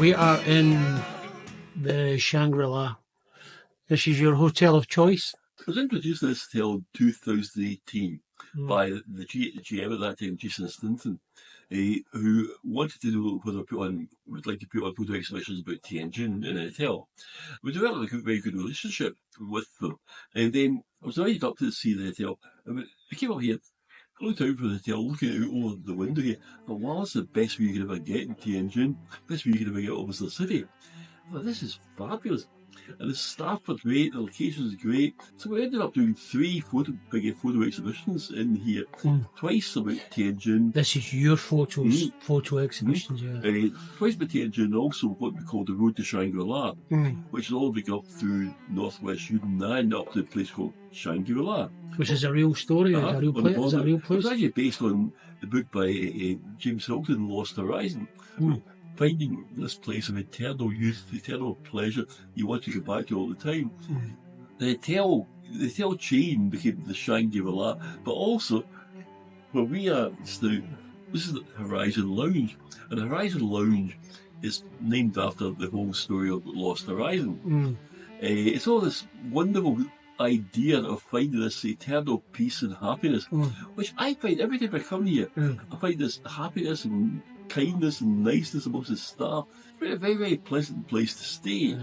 We are in the Shangri-La. This is your hotel of choice? I was introduced to this hotel in 2018 by the GM at that time, Jason Stinton, who wanted to know whether would like to put on photo exhibitions about Tianjin in a hotel. We developed a very good relationship with them, and then I was invited up to see the hotel. I came up here, I looked out for the hotel, looking out over the window here. I thought, wow, that's the best view you could ever get in Tianjin. Best view you could ever get over the city. I thought, this is fabulous. And the staff were great, the location was great. So we ended up doing 3 big photo exhibitions in here. Twice about Tianjin. This is your photo exhibitions, yeah. Twice about Tianjin, also what we call the Road to Shangri-La, which is all the way up through northwest Yunnan up to a place called Shangri-La. Which is a real story, a real place. Is it a real place? It's actually based on the book by James Hilton, Lost Horizon. Finding this place of eternal youth, eternal pleasure you want to go back to all the time. The hotel chain became the Shangri-La, but also where we are now, this is the Horizon Lounge, and the Horizon Lounge is named after the whole story of Lost Horizon. It's all this wonderful idea of finding this eternal peace and happiness, which I find every time I come here. I find this happiness and kindness and niceness amongst the staff. It's a very, very pleasant place to stay.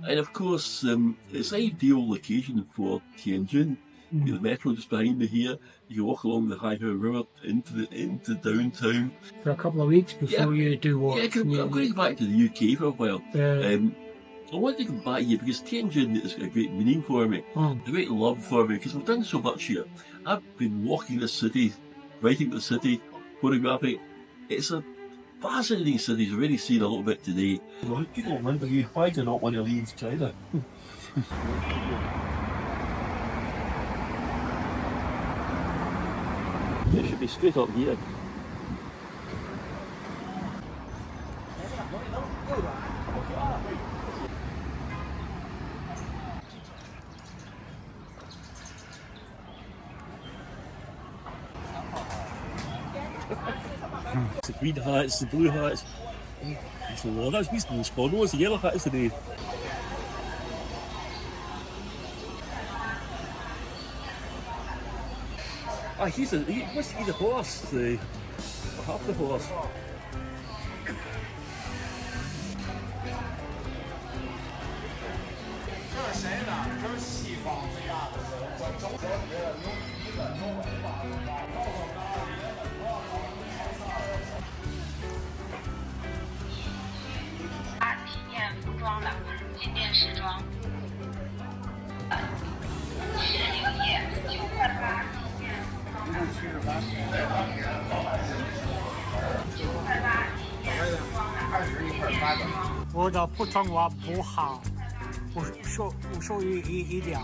And of course, it's an ideal location for Tianjin. The metro just behind me here. You can walk along the Haihe River into downtown. For a couple of weeks before you do what? Yeah, I'm going to go back to the UK for a while. I want to come back here because Tianjin is a great meaning for me, a great love for me, because we've done so much here. I've been walking the city, writing the city, photographing. It's a fascinating city. I've already seen a little bit today. Well, people wonder you, why do you not want to leave China? It should be straight up here. It's the green hats, the blue hats. It's the law. That's the Spano, the yellow hats today. He must be the horse, half the horse.我的普通话不好，我说一点，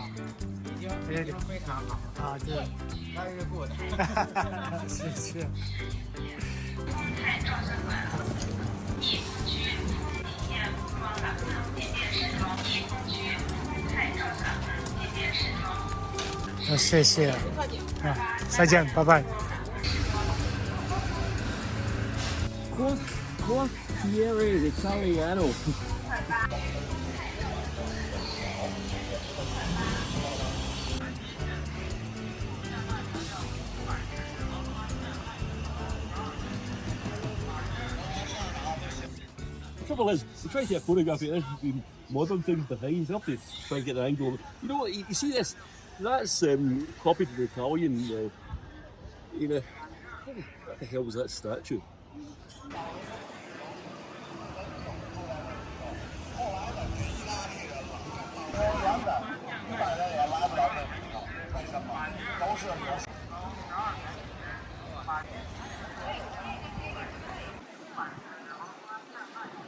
非常好啊，对，very good，谢谢。菜照相馆，艺术区，体验服装的渐渐时装，艺术区，菜照相馆，渐渐时装。谢谢，再见，拜拜。Quartiere Italiano. The trouble is, we try to get a photograph of it, there's modern things behind, you have to try and get an angle. You know what, you see this? That's copied from the Italian, what the hell was that statue?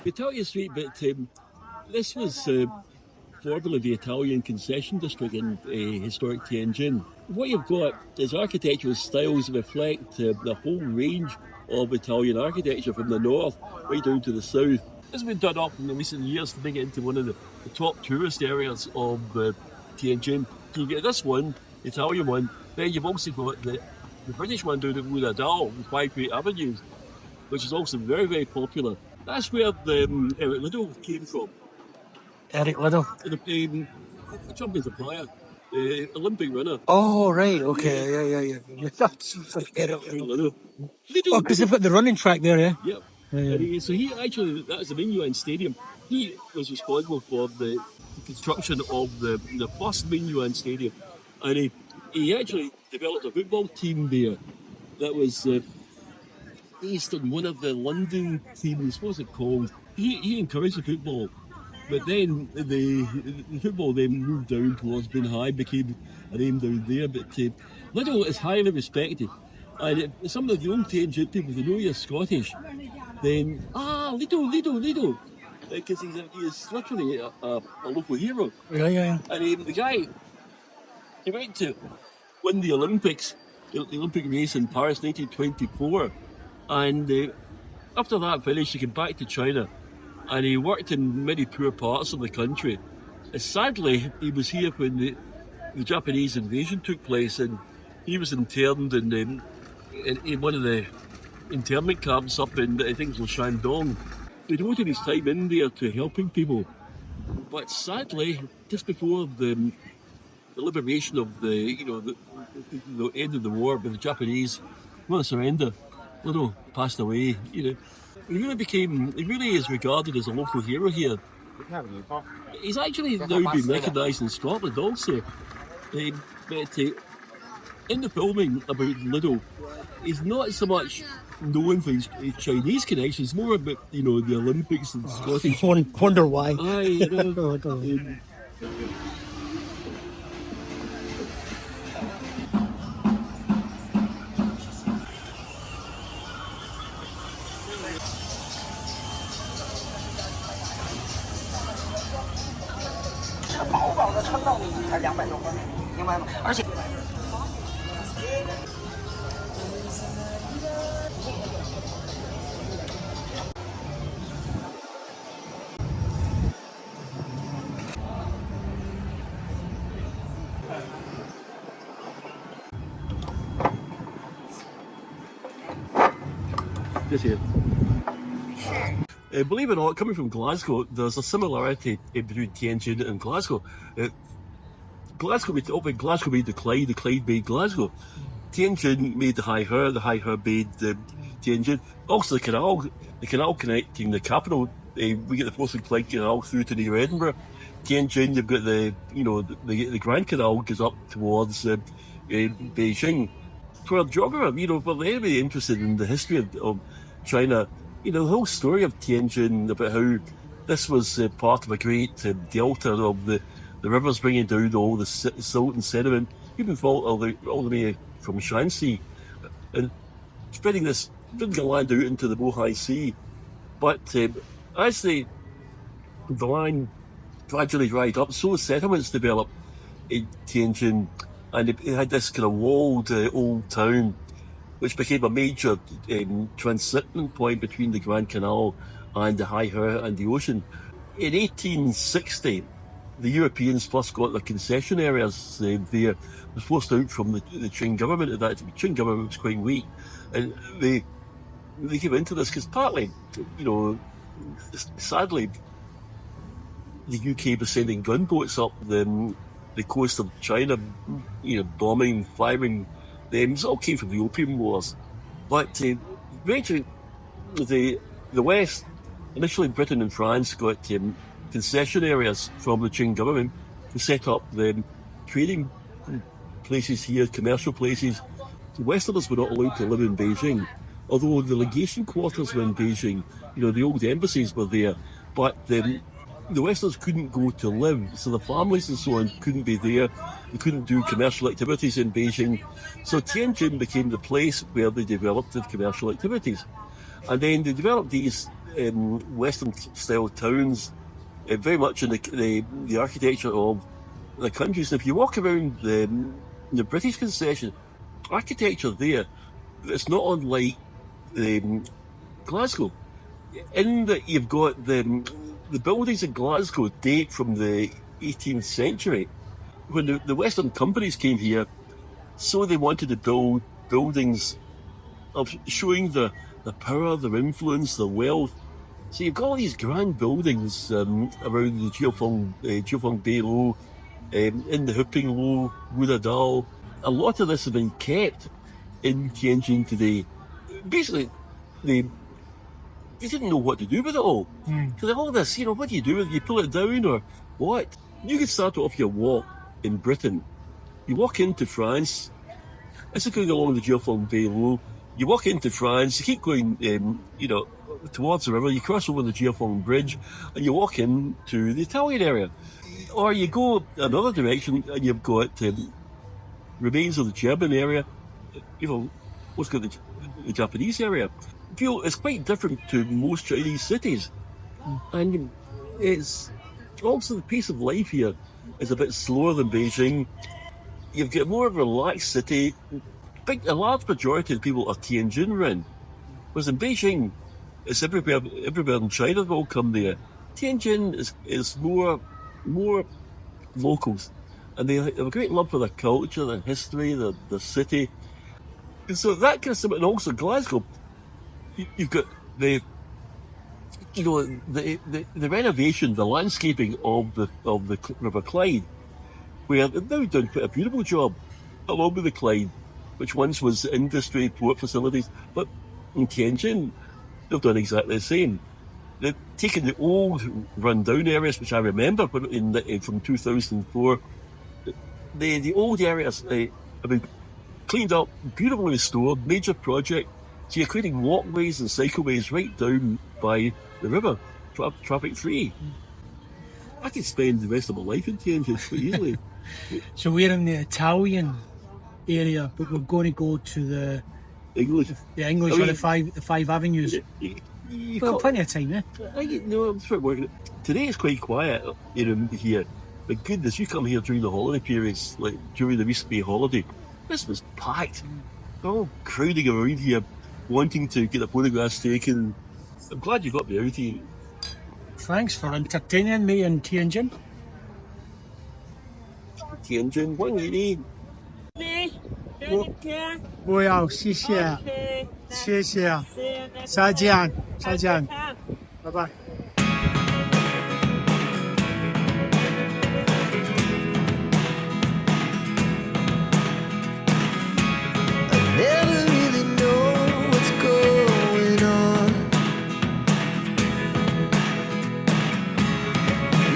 Italian Street, but this was formerly the Italian concession district in historic Tianjin. What you've got is architectural styles that reflect the whole range of Italian architecture from the north right down to the south. This has been done up in the recent years to make it into one of the top tourist areas of Tianjin. You get this one, the Italian one, then you've also got the British one down at Rue Nadal with 5 great avenues, which is also very, very popular. That's where Eric Liddell came from. Eric Liddell. Jumping supplier, Olympic runner. Oh, right, okay, yeah. Eric Liddell. Liddell. Oh, because they've got the running track there, yeah? Yep. Yeah. So he actually, that's the Minuan Stadium. He was responsible for the construction of the first Minuan Stadium, and he actually developed a football team there that was based on one of the London teams. What's it called? He encouraged the football, but then the football then moved down towards Bin High, became a name down there. But Liddell is highly respected, and some of the old Tianjin people, if they know you're Scottish, then Liddell, because he's literally a local hero. Yeah. And the guy, he went to win the Olympics, the Olympic race in Paris 1924, and after that finished, he came back to China, and he worked in many poor parts of the country. Sadly, he was here when the Japanese invasion took place, and he was interned in one of the internment camps up in, I think it was Shandong. He devoted his time in there to helping people. But sadly, just before the liberation of the end of the war with the Japanese, the surrender, Liddell passed away. He really is regarded as a local hero here. He's actually now been recognised in Scotland also. But in the filming about Liddell, he's not so much known for his Chinese connections, more about the Olympics and Scottish. Wonder why. Aye, 饱饱的撑到你才200多块，明白吗？而且。This here. Believe it or not, coming from Glasgow, there's a similarity between Tianjin and Glasgow. Glasgow made the Clyde made Glasgow. Tianjin made the High Her made Tianjin. Also the canal connecting the capital. We get the Forth and Clyde Canal through to near Edinburgh. Tianjin, you've got the Grand Canal goes up towards Beijing. For a geographer, for anybody interested in the history of China, the whole story of Tianjin, about how this was part of a great delta of the rivers bringing down all the silt and sediment, even all the way from Shanxi, and spreading the land out into the Bohai Sea. But as the land gradually dried up, so settlements developed in Tianjin, and it had this kind of walled old town, which became a major transshipment point between the Grand Canal and the High Her and the ocean. In 1860, the Europeans first got their concession areas there. It was forced out from the Qing government at that time. The Qing government was quite weak, and they came into this because partly, sadly, the UK was sending gunboats up the coast of China, bombing, firing them. It all came from the Opium Wars. But eventually, the West, initially Britain and France, got concession areas from the Qing government to set up trading places here, commercial places. The Westerners were not allowed to live in Beijing, although the legation quarters were in Beijing. The old embassies were there, but the Westerners couldn't go to live, so the families and so on couldn't be there. They couldn't do commercial activities in Beijing. So Tianjin became the place where they developed the commercial activities. And then they developed these Western-style towns, very much in the architecture of the countries. If you walk around the British concession, architecture there, it's not unlike Glasgow. In that you've got the buildings in Glasgow date from the 18th century, when the Western companies came here, so they wanted to build buildings of showing the power, their influence, their wealth. So you've got all these grand buildings around the Jiufeng Beilo, in the Hooping Low, Wudadao. A lot of this has been kept in Tianjin today. Basically, they didn't know what to do with it all. Because all this, what do you do with it? You pull it down or what? You could start off your walk in Britain. You walk into France. As you're going along the Jiufeng Beilo, you walk into France, you keep going, towards the river, you cross over the Jiufeng Bridge, and you walk into the Italian area. Or you go another direction, and you've got remains of the German area, what's got the Japanese area. It's quite different to most Chinese cities. And it's also the pace of life here is a bit slower than Beijing. You've got more of a relaxed city. A large majority of the people are Tianjin. Whereas in Beijing, it's everywhere in China that all come there. Tianjin is more locals. And they have a great love for their culture, their history, the city. And so that kind of stuff, and also Glasgow, you've got the renovation, the landscaping of the River Clyde, where they've now done quite a beautiful job along with the Clyde, which once was industry, port facilities. But in Tianjin, they've done exactly the same. They've taken the old run-down areas, which I remember from 2004. The old areas have been cleaned up, beautifully restored, major project. So you're creating walkways and cycleways right down by the river, traffic-free. I could spend the rest of my life in Tianjin quite easily. So we're in the Italian area, but we're going to go to the English. Or the five avenues. You've got plenty of time, eh? I'm sort of working. Today is quite quiet here. But goodness, you come here during the holiday periods, like during the recent May holiday. This was packed. They're all crowding around here, wanting to get their photographs taken. I'm glad you got me out here. Thanks for entertaining me in Tianjin. Tianjin 180. 不要，谢谢，谢谢，再见，再见，拜拜。Never really know what's going on.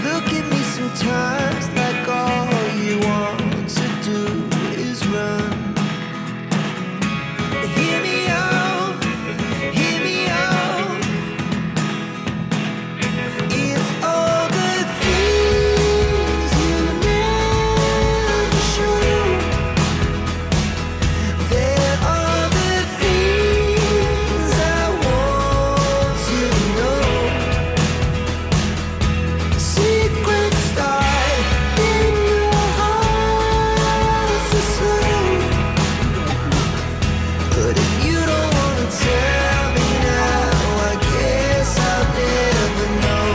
Look at me sometimes like all you want to do is run. Hear me out, hear me out. It's all the things you never show. There are the things I want to know. Secrets start in your heart so slow. But if you don't want to tell me now, I guess I'll never know.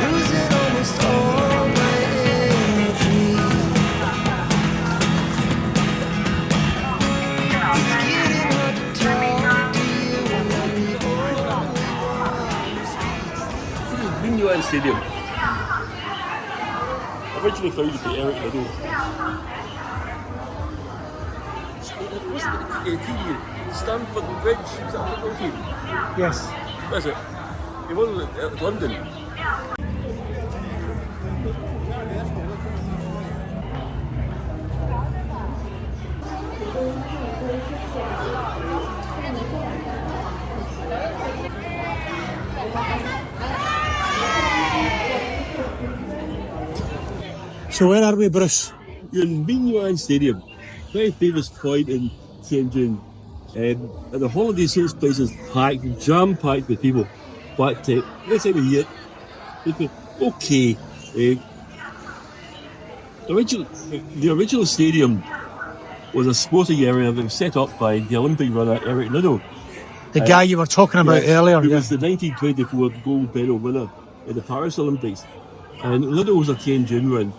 Losing almost all my energy. It's getting hard to talk to you when I'm the only one who speaks. This is Beijing Stadium. Originally founded by Eric Liddell. What's the team? Stanford Bridge, is that the football team? Yes. That's it. He won at London. So where are we, Bruce? You're in Beijing Stadium, very famous point in Tianjin. And the holiday sales place is packed, jam-packed with people. But this time of year, it's been okay. The original stadium was a sporting area that was set up by the Olympic runner Eric Liddell. The guy you were talking about earlier. He was the 1924 gold medal winner in the Paris Olympics. And Liddell was a Tianjin run.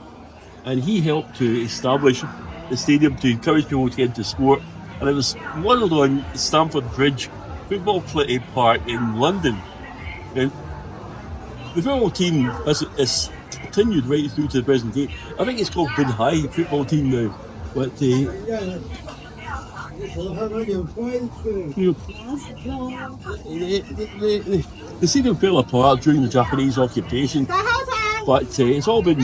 And he helped to establish the stadium to encourage people to get into sport. and it was modelled on Stamford Bridge football park in London. And the football team has continued right through to the present day. I think it's called Bin High football team now. But the stadium fell apart during the Japanese occupation, but it's all been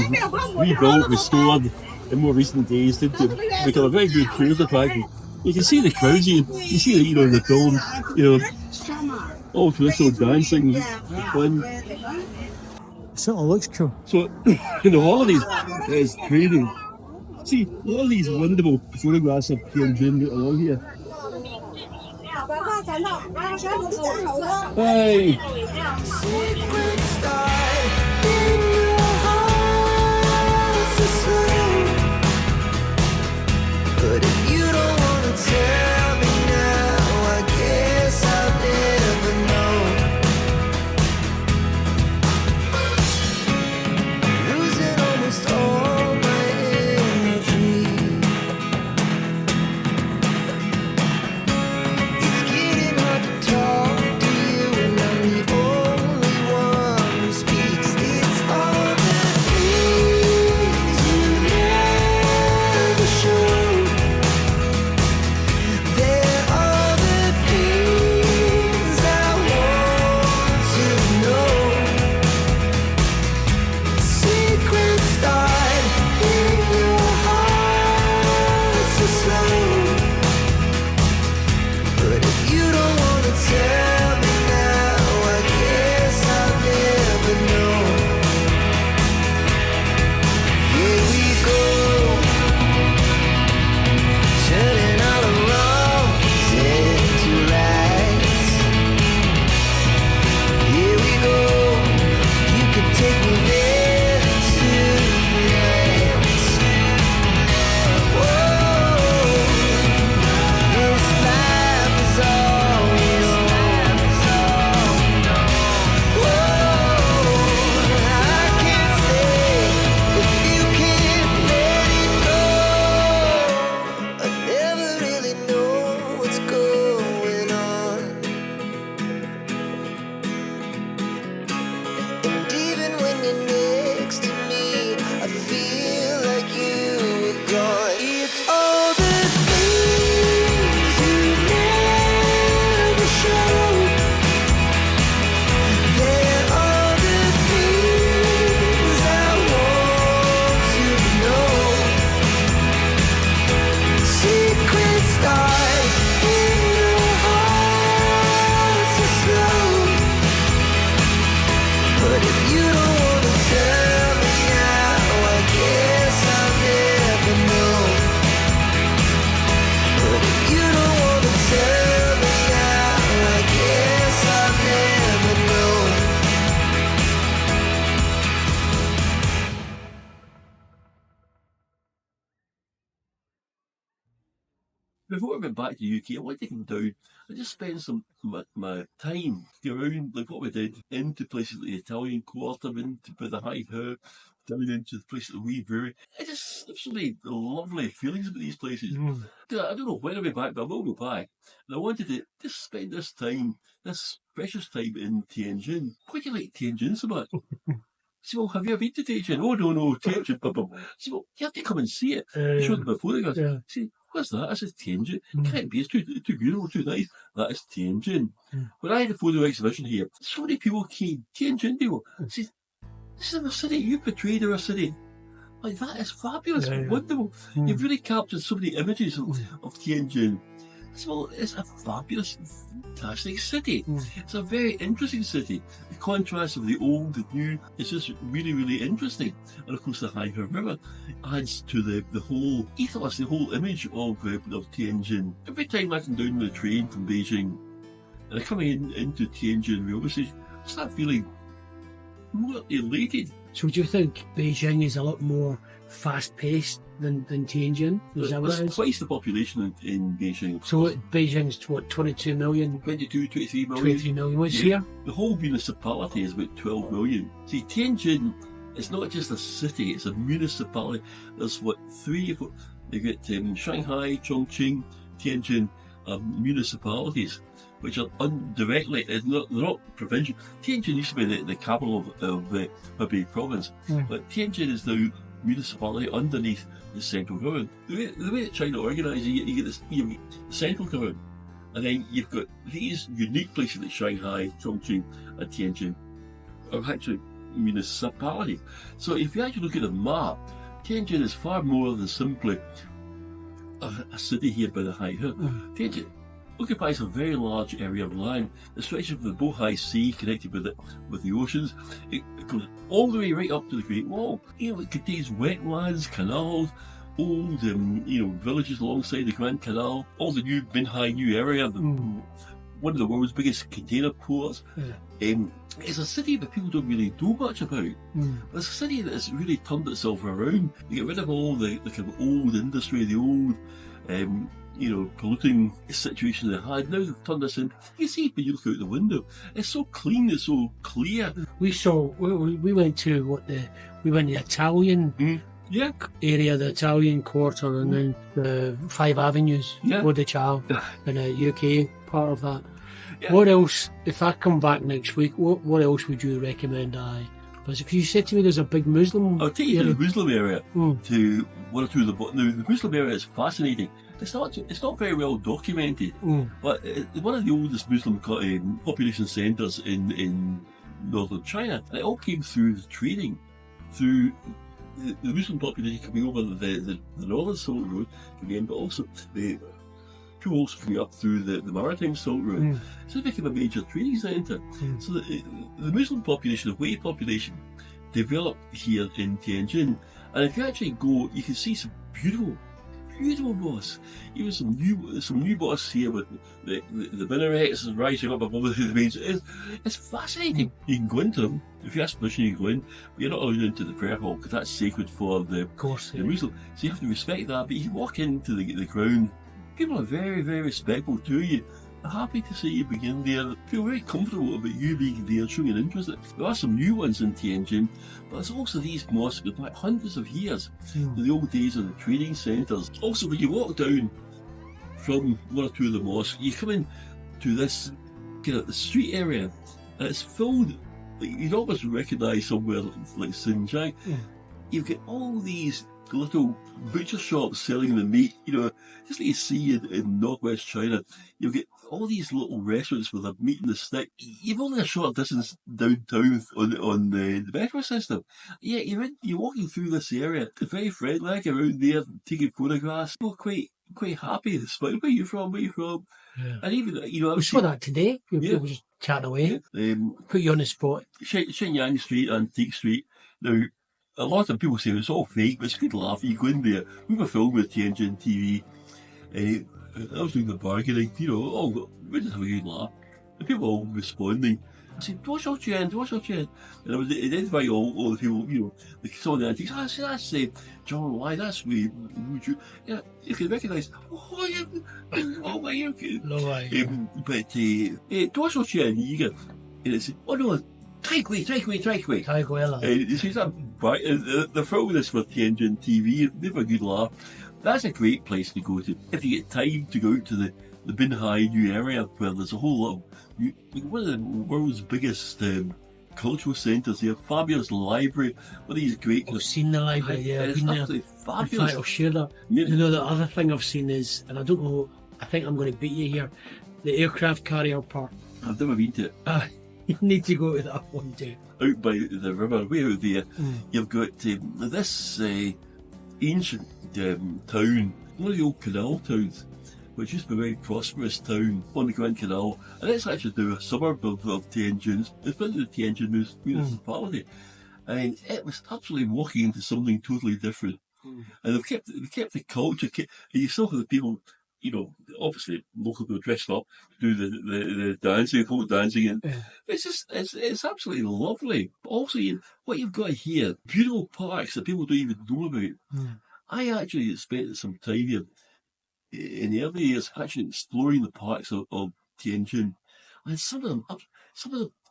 rebuilt, restored in more recent days to become a very good tourist attraction. You can see the crowds, you see the film, all traditional dancing, fun. It certainly looks cool. So, in the holidays, it's trading. See, all of these wonderful photographs of Tianjin along here. Hey! Secret star in your heart's a slave. But if you don't wanna tell me now, I guess I'll never know. Losing almost all my energy. It's getting hard to talk to you, and I'm the only one who speaks. It's all the things you never show. There are the things I want to know. Secret start in your heart so slow. But if you don't wanna tell me now, I guess I'll never know. Here we go, turning all the wrongs into rights. Here we go, you can take me there tonight. Whoa, this life is all we know. Whoa, I can't stay if you can't let it go. I never really know what's going on. And even when you're next to me, I feel like you were gone. It's all the things you never show. There are the things I want to know. Secret start in your heart so slow. But if you don't wanna tell me now, I guess I'll never know. But if you don't wanna tell me now, I guess I'll never know. Before I went back to the UK, I wanted to come down and just spend some my time around, like what we did, into places like the Italian Quarter, into by the High Her, down into the place at the Wee Brewery. There's so many lovely feelings about these places. I don't know when I'll be back, but I will go back. And I wanted to just spend this precious time in Tianjin. Why do you like Tianjin so much? See, well, have you ever been to Tianjin? Oh, no, Tianjin. See, well, you have to come and see it. Show them the photographs. Yeah. See, what's that? I said Tianjin. Can't be. It's too beautiful, too nice. That is Tianjin. When I had a photo exhibition here, so many people came. Tianjin people. See, this is our city. You portrayed our city. Like, that is fabulous. Wonderful. You've really captured so many images of Tianjin. So it's a fabulous, fantastic city. It's a very interesting city. The contrast of the old and new is just really, really interesting. And of course, the High River adds to the whole ethos, the whole image of Tianjin. Every time I come down the train from Beijing and I come into Tianjin, we obviously start feeling more elated. So do you think Beijing is a lot more fast-paced than Tianjin? Is that what it There's is? twice the population in Beijing. So Beijing's what, 22 million? 22, 23 million. 23 million. What's here? The whole municipality is about 12 million. See, Tianjin is not just a city, it's a municipality. There's what, 3 or 4, you get Shanghai, Chongqing, Tianjin municipalities, which are directly, they're not provincial. Tianjin used to be the capital of Hebei province, but Tianjin is now municipality underneath the central government. The way that China organises, you get the central government, and then you've got these unique places like Shanghai, Chongqing, and Tianjin are actually municipalities. So if you actually look at the map, Tianjin is far more than simply a city here by the Haihe. Tianjin occupies a very large area of land that stretches from the Bohai Sea, connected with the oceans. It goes all the way right up to the Great Wall. It contains wetlands, canals, old villages alongside the Grand Canal, all the new Binhai New area, one of the world's biggest container ports. It's a city that people don't really know much about. It's a city that has really turned itself around. You get rid of all the kind of old industry, the old polluting situation they had. Now they've turned this in. You see, when you look out the window, it's so clean, it's so clear. We went to the Italian area, the Italian Quarter, and then the 5 Avenues, Rue Ciao, and the UK part of that. What else, if I come back next week, what else would you recommend I visit? Because you said to me there's a big Muslim I'll take you to the Muslim area, to one or two of the... Now, the Muslim area is fascinating. It's not very well documented, but it's one of the oldest Muslim population centres in northern China. And it all came through the trading, through the Muslim population coming over the northern Silk Road, again, but also the tools coming up through the maritime Silk Road. So it became a major trading centre. So the Muslim population, the Hui population, developed here in Tianjin. And if you actually go, you can see some beautiful mosques. Even some new mosques here with the minarets rising up above the main. It's fascinating. You can go into them. If you ask permission, you can go in, but you're not allowed into the prayer hall because that's sacred for the Muslim. So you have to respect that. But you can walk into the ground. People are very, very respectful to you. They're happy to see you begin there. Feel very comfortable about you being there, showing an interest. There are some new ones in Tianjin, but there's also these mosques that go back hundreds of years to the old days of the trading centres. Also, when you walk down from one or two of the mosques, you come in to this kind of street area, and it's filled. You'd almost recognise somewhere like Xinjiang. You've got all these little butcher shops selling the meat, just like you see in northwest China. You've got all these little restaurants with a meat in the stick. You've only a short distance downtown on the metro system. Yeah, you're walking through this area. It's very friendly, like around there, taking photographs. People are quite happy. They smile, where are you from? Yeah. And even, we saw that today. People just chatting away. Put you on the spot. Shenyang Street, Antique Street. Now, a lot of people say it's all fake, but it's good laugh. You go in there. We were filming with Tianjin TV. I was doing the bargaining, we just have a good laugh. And people all responding. I said, what's your Chen? And I was identifying all the people, some of the antiques. I said, that's John Lai, that's me. You can recognise, you can. No way. But, what's your Chen? You get, and I said, oh no, They're filming this with Tianjin TV. They have a good laugh. That's a great place to go to. If you get time to go out to the Binhai New area, where there's a whole lot of, one of the world's biggest cultural centres here, fabulous library, one of these great... I've seen the library, it's been there. absolutely fabulous. In fact, I'll share that. Yeah. The other thing I've seen is, and I don't know, I think I'm going to beat you here, the aircraft carrier park. I've never been to it. You need to go to that one too. Out by the river, way out there, you've got this ancient town, one of the old canal towns, which used to be a very prosperous town on the Grand Canal, and it's actually now a suburb of Tianjin. It's been the Tianjin municipality, and it was absolutely walking into something totally different. And they've kept the culture, and you still have the people, obviously local people dressed up, do the dancing, folk dancing, and it's absolutely lovely. But also, what you've got here, beautiful parks that people don't even know about. I actually spent some time here in the early years actually exploring the parks of Tianjin, and some of them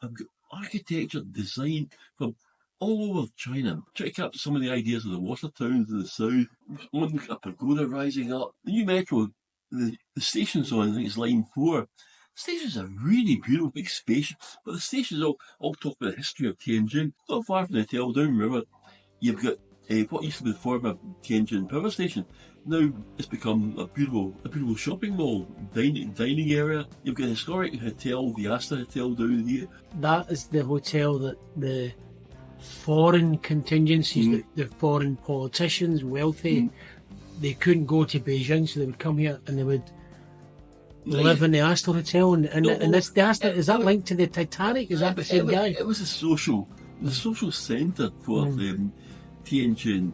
have got architecture design from all over China. Try to capture some of the ideas of the water towns in the south. One a pagoda rising up. The new metro the station's on, I think it's line 4. The station's a really beautiful, big spacious, but the station's all talk about the history of Tianjin. Not far from the hotel, downriver, you've got what used to be the former Tianjin power station. Now it's become a beautiful shopping mall, dining area. You've got a historic hotel, the Asta Hotel down here. That is the hotel that the foreign contingencies, the foreign politicians, wealthy, they couldn't go to Beijing, so they would come here and they would live in the Astor Hotel. And this, the Astor, is that linked to the Titanic? Is that the same guy? It was the social centre for Tianjin.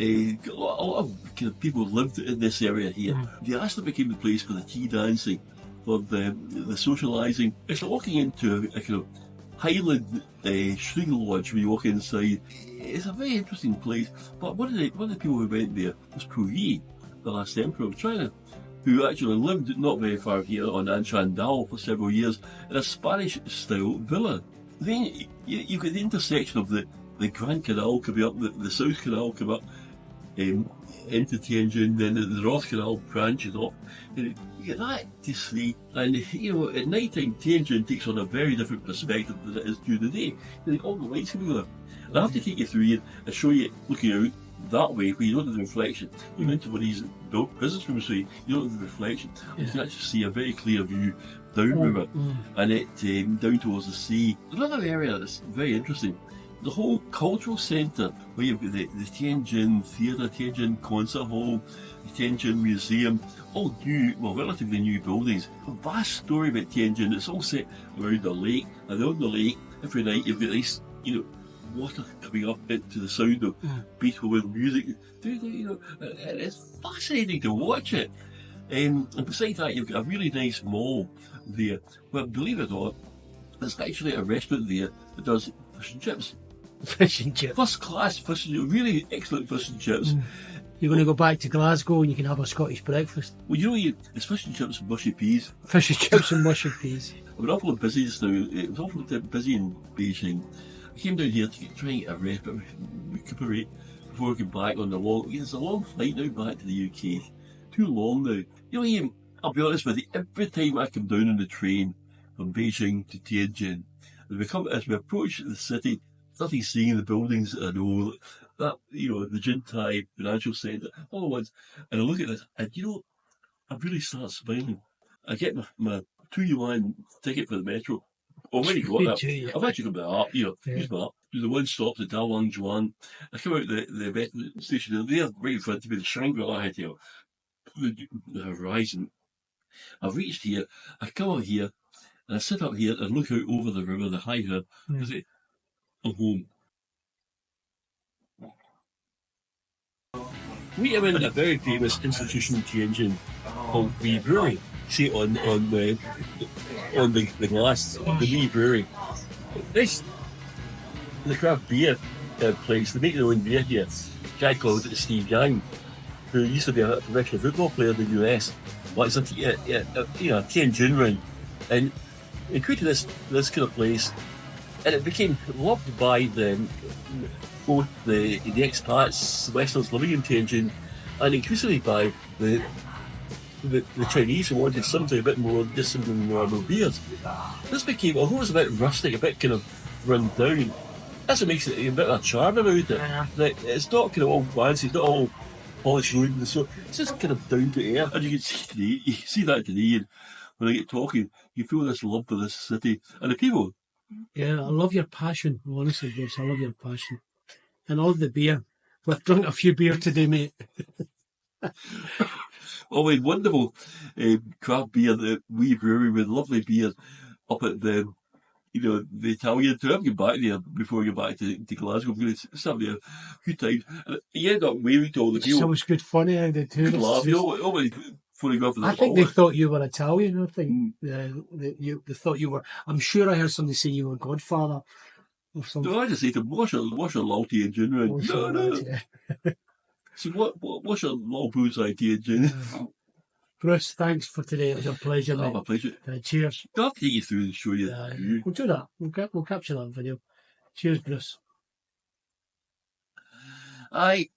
A lot of kind of people lived in this area here. The Astor became the place for the tea dancing, for the socialising. It's like walking into a kind of Highland shooting lodge when you walk inside. It's a very interesting place. But one of the people who went there was Puyi, the last emperor of China, who actually lived not very far here on Anshan for several years in a Spanish-style villa. Then you've got the intersection of the Grand Canal coming up, the South Canal coming up into Tianjin, then the North Canal branches off. And you get that to see, and at night time Tianjin takes on a very different perspective than it is during the day. All the lights coming there. And I have to take you through here and show you looking out that way where you don't have the reflection. You go into one of these business rooms, so you don't have the reflection. You can actually see a very clear view downriver and it down towards the sea. Another area that's very interesting, the whole cultural centre, where you've got the Tianjin Theatre, Tianjin Concert Hall, the Tianjin Museum, all new, well, relatively new buildings. A vast story about Tianjin. It's all set around the lake, and on the lake, every night you've got this, water coming up into the sound of Beethoven music. And it's fascinating to watch it. And besides that, you've got a really nice mall there. Well, believe it or not, there's actually a restaurant there that does fish and chips. Fish and chips. First class fish and chips, really excellent fish and chips. You're going to go back to Glasgow and you can have a Scottish breakfast. Well, it's fish and chips and mushy peas. Fish and chips and mushy peas. I'm awfully busy just now. It was awfully busy in Beijing. I came down here to try and get a rest, but recuperate before going back on the long. It's a long flight now back to the UK. Too long now. Ian, I'll be honest with you, every time I come down on the train from Beijing to Tianjin, as we approach the city, starting seeing the buildings I know, that, the Jintai Financial Centre, all the ones, and I look at this, and I really start smiling. I get my 2 yuan ticket for the metro. Already got that. I've actually got my app, use my app. Do the one stop to Daolangjuan. I come out the metro station, and there, right in front of me, the Shangri-La Hotel, the horizon. I've reached here, I come out here, and I sit up here and look out over the river, the high hill, and say, I'm home. We are in a very famous institution in Tianjin called Wee Brewery. See it on the glass, the Wee Brewery. The craft beer place, they make their own beer here. A guy called Steve Young, who used to be a professional football player in the US. Well, it's a Tianjin run. And it created this kind of place, and it became loved by both the expats, the Westerners living in Tianjin, and increasingly by the Chinese who wanted something a bit more distant than normal beers. This became, although it's a bit rustic, a bit kind of run down, that's what makes it a bit of a charm about it. That it's not kind of all fancy, it's not all polished wood, so it's just kind of down to earth. And you can see that today, and when I get talking, you feel this love for this city and the people. Yeah, I love your passion, honestly, Bruce. I love your passion. And I love the beer. We've drunk a few beer today, mate. Well, we had wonderful craft beer, the Wee Brewery with lovely beer up at the Italian tour. I've gone back there before I go back to Glasgow. I'm going to stop there a few times. And you end up waving to all the people. It's always good funny how the tourists. I think they thought you were Italian. I think they thought you were. I'm sure I heard somebody say you were Godfather or something. No, I just say to them, what's your loyalty in June? No. So what's your long bullseye Tianjin? Bruce, thanks for today. It was a pleasure, mate. My pleasure. Cheers. I'll take you through and show you. We'll do that. We'll capture that video. Cheers, Bruce. Aye.